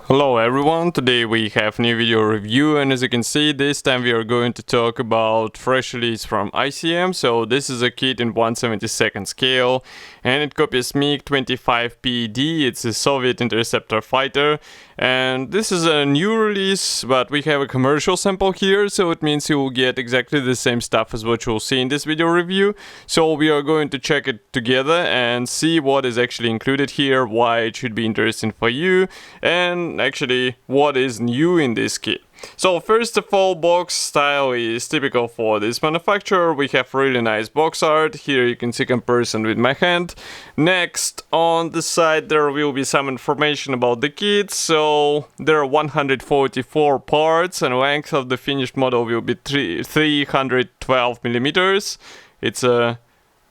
Hello everyone, today we have new video review, and as you can see, this time we are going to talk about fresh release from ICM. So this is a kit in 1/72 scale and it copies MiG-25PD. It's a Soviet interceptor fighter, and this is a new release, but we have a commercial sample here, so it means you will get exactly the same stuff as what you'll see in this video review. So we are going to check it together and see what is actually included here, why it should be interesting for you, and actually what is new in this kit. So first of all, box style is typical for this manufacturer. We have really nice box art. Here you can see comparison with my hand. Next, on the side there will be some information about the kit. So there are 144 parts and length of the finished model will be 312 millimeters. It's a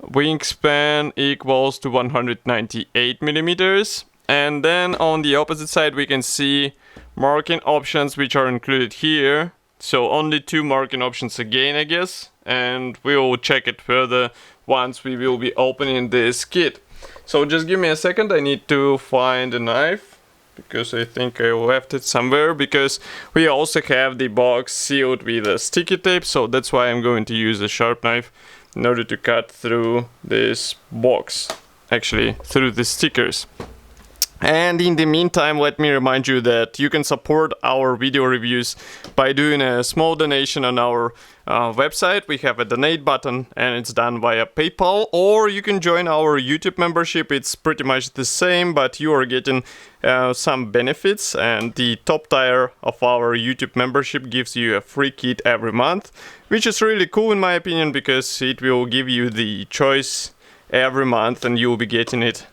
wingspan equals to 198 millimeters. And then on the opposite side we can see marking options which are included here. So only two marking options again, I guess, and we will check it further once we will be opening this kit. So just give me a second, I need to find a knife because I think I left it somewhere, because we also have the box sealed with a sticky tape, so that's why I'm going to use a sharp knife in order to cut through this box, actually through the stickers. And in the meantime, let me remind you that you can support our video reviews by doing a small donation on our website. We have a donate button and it's done via PayPal, or you can join our YouTube membership. It's pretty much the same, but you are getting some benefits, and the top tier of our YouTube membership gives you a free kit every month, which is really cool in my opinion, because it will give you the choice every month and you will be getting it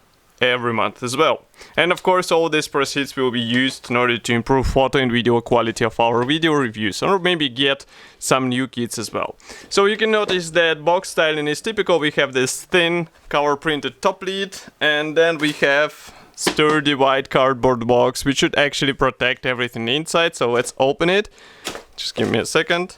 every month as well. And of course all these proceeds will be used in order to improve photo and video quality of our video reviews, or maybe get some new kits as well. So you can notice that box styling is typical. We have this thin color printed top lid, and then we have sturdy white cardboard box which should actually protect everything inside. So let's open it. Just give me a second.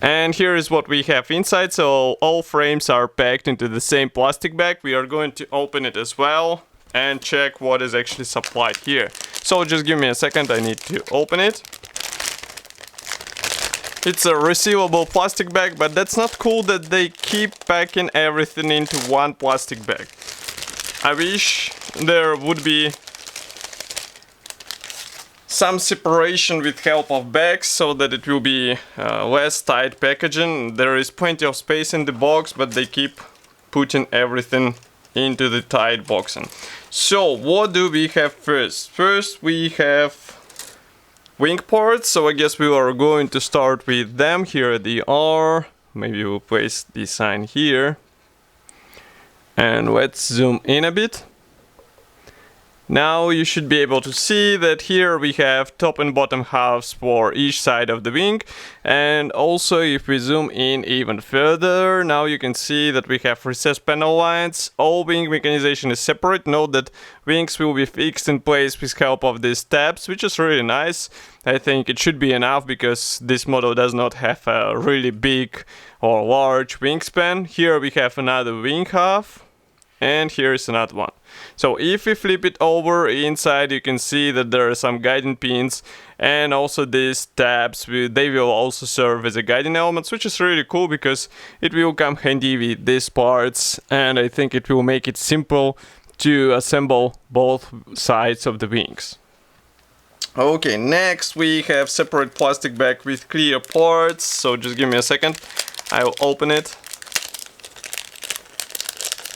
And here is what we have inside. So all frames are packed into the same plastic bag. We are going to open it as well and check what is actually supplied here. So just give me a second, I need to open it. It's a resealable plastic bag, but that's not cool that they keep packing everything into one plastic bag. I wish there would be some separation with help of bags, so that it will be less tight packaging. There is plenty of space in the box, but they keep putting everything into the tight boxing. So what do we have first? First we have wing parts, so I guess we are going to start with them. Here they are. Maybe we'll place the sign here. And let's zoom in a bit. Now you should be able to see that here we have top and bottom halves for each side of the wing. And also if we zoom in even further, now you can see that we have recessed panel lines. All wing mechanization is separate. Note that wings will be fixed in place with help of these tabs, which is really nice. I think it should be enough because this model does not have a really big or large wingspan. Here we have another wing half, and here is another one. So if we flip it over, inside you can see that there are some guiding pins, and also these tabs, they will also serve as a guiding elements, which is really cool because it will come handy with these parts, and I think it will make it simple to assemble both sides of the wings. Okay, next we have separate plastic bag with clear parts, so just give me a second, I'll open it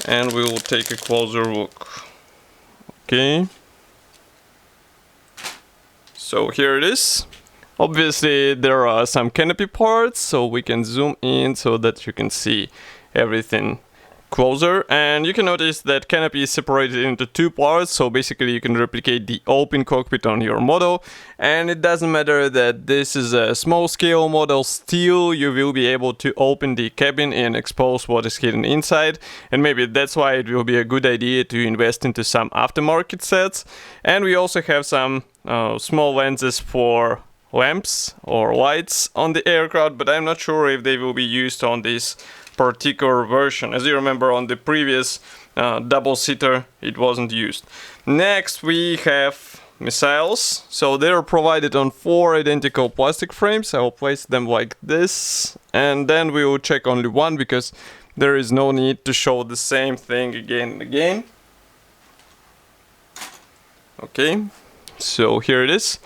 and we will take a closer look. Okay, so here it is. Obviously there are some canopy parts, so we can zoom in so that you can see everything closer. And you can notice that canopy is separated into two parts, so basically you can replicate the open cockpit on your model. And it doesn't matter that this is a small scale model, still you will be able to open the cabin and expose what is hidden inside. And maybe that's why it will be a good idea to invest into some aftermarket sets. And we also have some small lenses for lamps or lights on the aircraft, but I'm not sure if they will be used on this particular version. As you remember, on the previous double-seater it wasn't used. Next we have missiles. So they are provided on 4 identical plastic frames. I will place them like this, and then we will check only one because there is no need to show the same thing again and again. Okay, so here it is.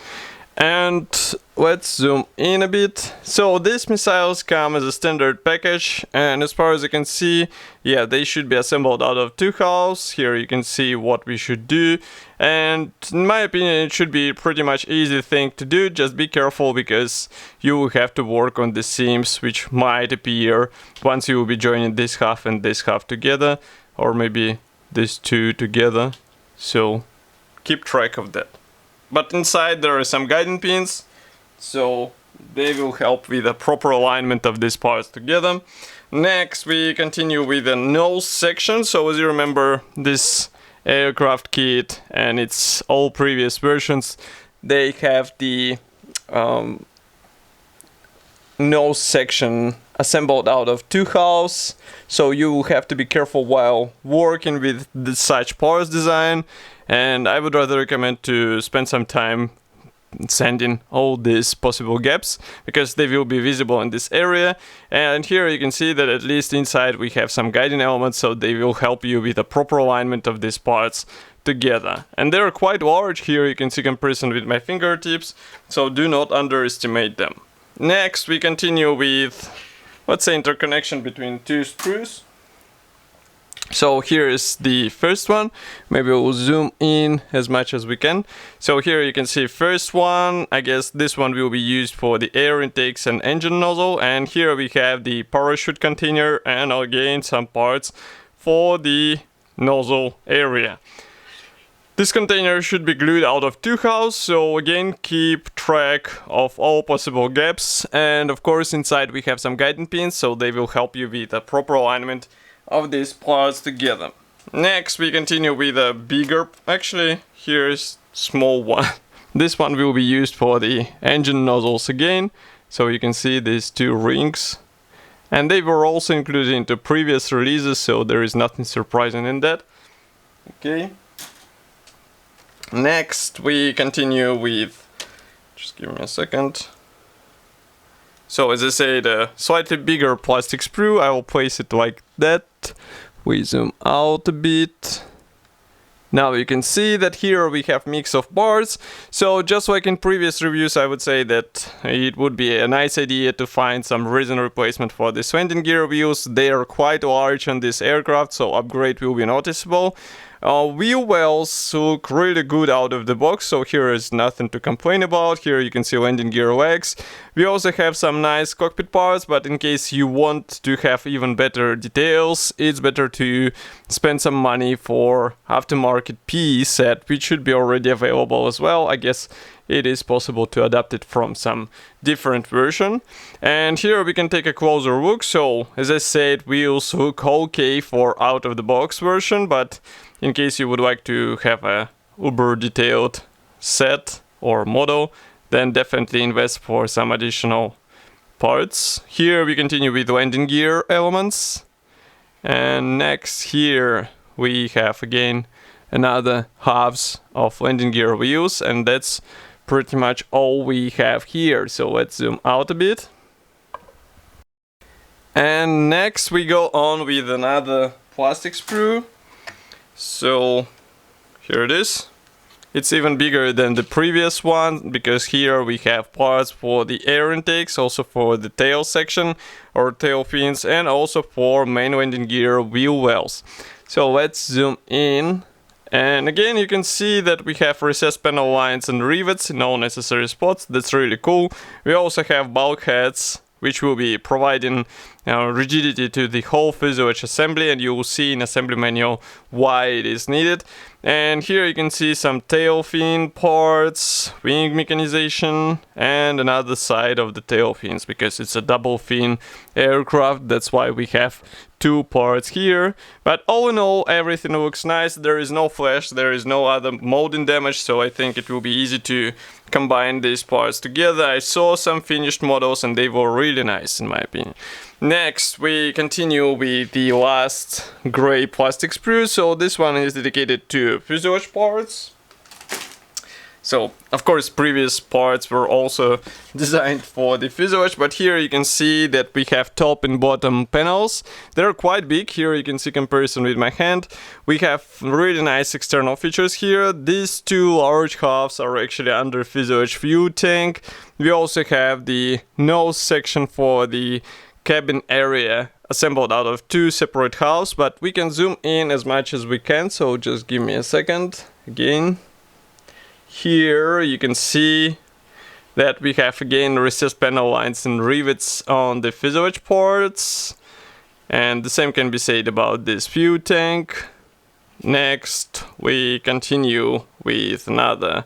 And let's zoom in a bit. So these missiles come as a standard package, and as far as I can see, yeah, they should be assembled out of 2 hulls. Here you can see what we should do, and in my opinion it should be pretty much easy thing to do. Just be careful because you will have to work on the seams which might appear once you will be joining this half and this half together, or maybe these two together, so keep track of that. But inside there are some guiding pins, so they will help with the proper alignment of these parts together. Next we continue with the nose section. So as you remember, this aircraft kit and its all previous versions, they have the nose section assembled out of 2 hulls, so you have to be careful while working with such parts design. And I would rather recommend to spend some time sanding all these possible gaps because they will be visible in this area. And here you can see that at least inside we have some guiding elements, so they will help you with the proper alignment of these parts together. And they're quite large. Here you can see comparison with my fingertips, so do not underestimate them. Next we continue with, let's say, interconnection between 2 screws. So here is the first one. Maybe we'll zoom in as much as we can. So here you can see first one. I guess this one will be used for the air intakes and engine nozzle. And here we have the parachute container and again some parts for the nozzle area. This container should be glued out of 2 hulls, so again keep track of all possible gaps. And of course inside we have some guiding pins, so they will help you with the proper alignment of these parts together. Next we continue with a bigger, actually here's small one. This one will be used for the engine nozzles again, so you can see these 2 rings, and they were also included into previous releases, so there is nothing surprising in that. Okay, next we continue with, just give me a second. So as I said, a slightly bigger plastic sprue. I will place it like that. We zoom out a bit. Now you can see that here we have mix of parts. So just like in previous reviews, I would say that it would be a nice idea to find some resin replacement for the landing gear wheels. They are quite large on this aircraft, so upgrade will be noticeable. Wheel wells look really good out of the box, so here is nothing to complain about. Here you can see landing gear legs. We also have some nice cockpit parts, but in case you want to have even better details, it's better to spend some money for aftermarket PE set, which should be already available as well. I guess it is possible to adapt it from some different version. And here we can take a closer look. So as I said, wheels look okay for out of the box version, but in case you would like to have a uber detailed set or model, then definitely invest for some additional parts. Here we continue with landing gear elements, and next here we have again another halves of landing gear wheels, and that's pretty much all we have here. So let's zoom out a bit. And next we go on with another plastic sprue. So here it is. It's even bigger than the previous one because here we have parts for the air intakes, also for the tail section or tail fins, and also for main landing gear wheel wells. So let's zoom in. And again you can see that we have recessed panel lines and rivets in all necessary spots. That's really cool. We also have bulkheads, which will be providing rigidity to the whole fuselage assembly, and you will see in assembly manual why it is needed. And here you can see some tail fin parts, wing mechanization, and another side of the tail fins because it's a double fin aircraft. That's why we have 2 parts here. But all in all, everything looks nice. There is no flash, there is no other molding damage, so I think it will be easy to combine these parts together. I saw some finished models and they were really nice in my opinion. Next we continue with the last gray plastic sprue. So this one is dedicated to fuselage parts. So, of course, previous parts were also designed for the fuselage, but here you can see that we have top and bottom panels. They're quite big. Here you can see comparison with my hand. We have really nice external features here. These two large halves are actually under fuselage view tank. We also have the nose section for the cabin area assembled out of two separate halves, but we can zoom in as much as we can, so just give me a second. Again, here you can see that we have again recessed panel lines and rivets on the fuselage parts, and the same can be said about this view tank. Next we continue with another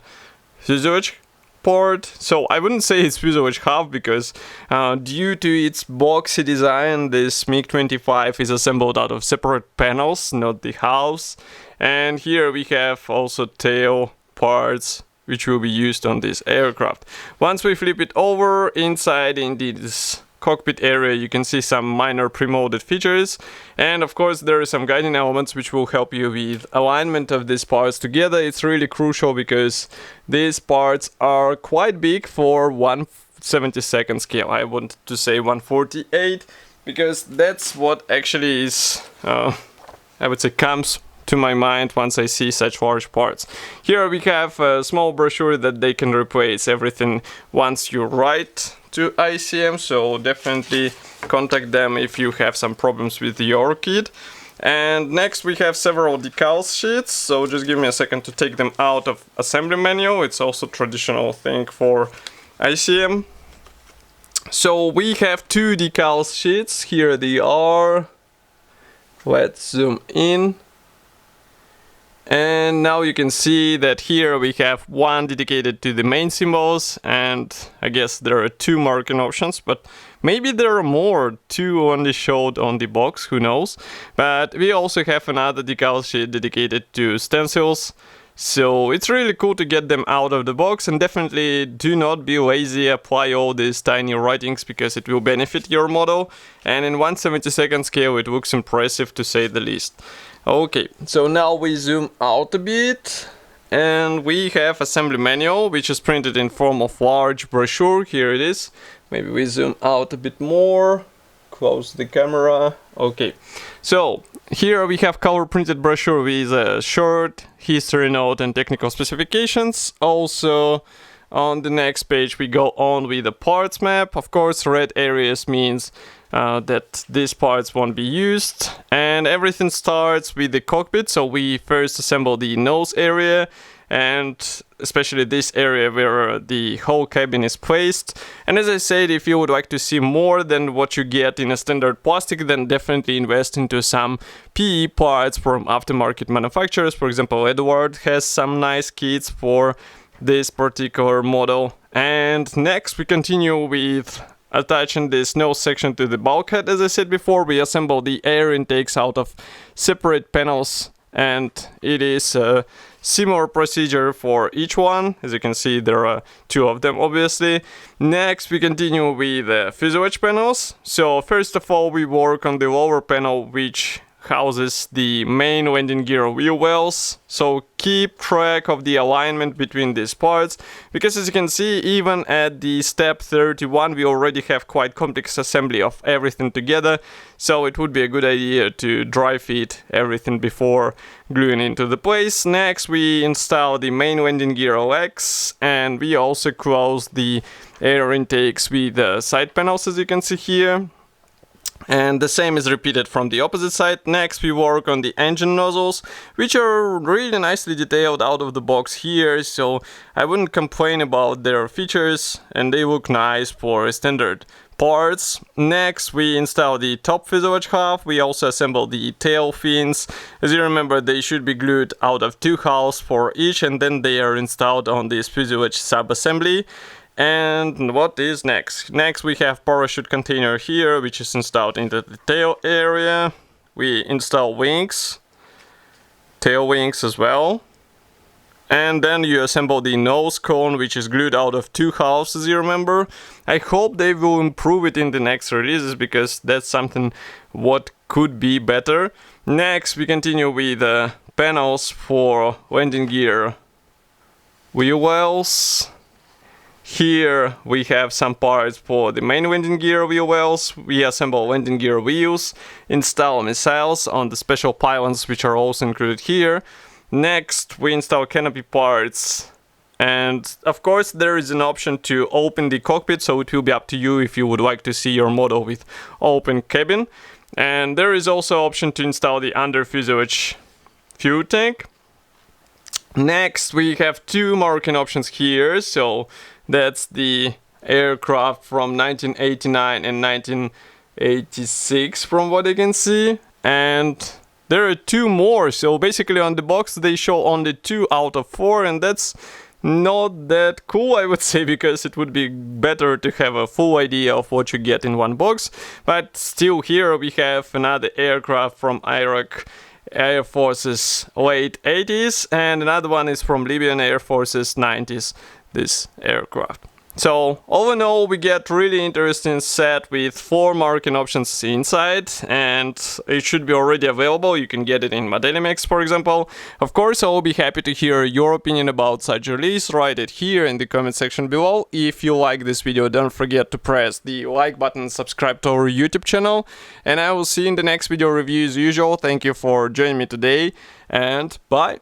fuselage part. So I wouldn't say it's fuselage half, because due to its boxy design, this MiG-25 is assembled out of separate panels, not the halves. And here we have also tail parts which will be used on this aircraft. Once we flip it over, inside in this cockpit area you can see some minor pre-molded features, and of course there are some guiding elements which will help you with alignment of these parts together. It's really crucial because these parts are quite big for 1/72 scale. I want to say 1/48, because that's what actually is I would say comes to my mind once I see such large parts. Here we have a small brochure that they can replace everything once you write to ICM, so definitely contact them if you have some problems with your kit. And next we have several decals sheets, so just give me a second to take them out of assembly manual. It's also traditional thing for ICM. So we have two decals sheets. Here they are. Let's zoom in. And now you can see that here we have one dedicated to the main symbols, and I guess there are two marking options, but maybe there are more, two only showed on the box, who knows. But we also have another decal sheet dedicated to stencils, so it's really cool to get them out of the box. And definitely do not be lazy, apply all these tiny writings, because it will benefit your model, and in 1/72 scale it looks impressive to say the least. Okay, so now we zoom out a bit, and we have assembly manual, which is printed in form of large brochure. Here it is. Maybe we zoom out a bit more, close the camera. Okay, so here we have color printed brochure with a short history note and technical specifications. Also on the next page we go on with the parts map. Of course, red areas means that these parts won't be used, and everything starts with the cockpit. So we first assemble the nose area, and especially this area where the whole cabin is placed. And as I said, if you would like to see more than what you get in a standard plastic, then definitely invest into some PE parts from aftermarket manufacturers. For example, Edward has some nice kits for this particular model. And next we continue with attaching this nose section to the bulkhead. As I said before, we assemble the air intakes out of separate panels, and it is a similar procedure for each one. As you can see, there are two of them, obviously. Next we continue with the fuselage panels. So first of all we work on the lower panel, which houses the main landing gear wheel wells. So keep track of the alignment between these parts, because as you can see, even at the step 31 we already have quite complex assembly of everything together. So it would be a good idea to dry fit everything before gluing into the place. Next we install the main landing gear legs, and we also close the air intakes with the side panels, as you can see here. And the same is repeated from the opposite side. Next we work on the engine nozzles, which are really nicely detailed out of the box here, so I wouldn't complain about their features, and they look nice for standard parts. Next we install the top fuselage half. We also assemble the tail fins. As you remember, they should be glued out of two halves for each, and then they are installed on this fuselage sub-assembly. And what is next? Next we have parachute container here, which is installed into the tail area. We install wings, tail wings as well. And then you assemble the nose cone, which is glued out of two halves, as you remember. I hope they will improve it in the next releases, because that's something what could be better. Next we continue with panels for landing gear wheel wells. Here we have some parts for the main landing gear wheel wells. We assemble landing gear wheels, install missiles on the special pylons which are also included here. Next we install canopy parts, and of course there is an option to open the cockpit, so it will be up to you if you would like to see your model with open cabin. And there is also option to install the under fuselage fuel tank. Next we have two marking options here, so that's the aircraft from 1989 and 1986 from what I can see. And there are two more, so basically on the box they show only 2 out of 4, and that's not that cool, I would say, because it would be better to have a full idea of what you get in one box. But still, here we have another aircraft from Iraq Air Force's late 80s, and another one is from Libyan Air Force's 90s, this aircraft. So all in all, we get really interesting set with 4 marking options inside, and it should be already available. You can get it in Modelimex, for example. Of course, I will be happy to hear your opinion about such a release. Write it here in the comment section below. If you like this video, don't forget to press the like button and subscribe to our YouTube channel. And I will see you in the next video review as usual. Thank you for joining me today, and bye!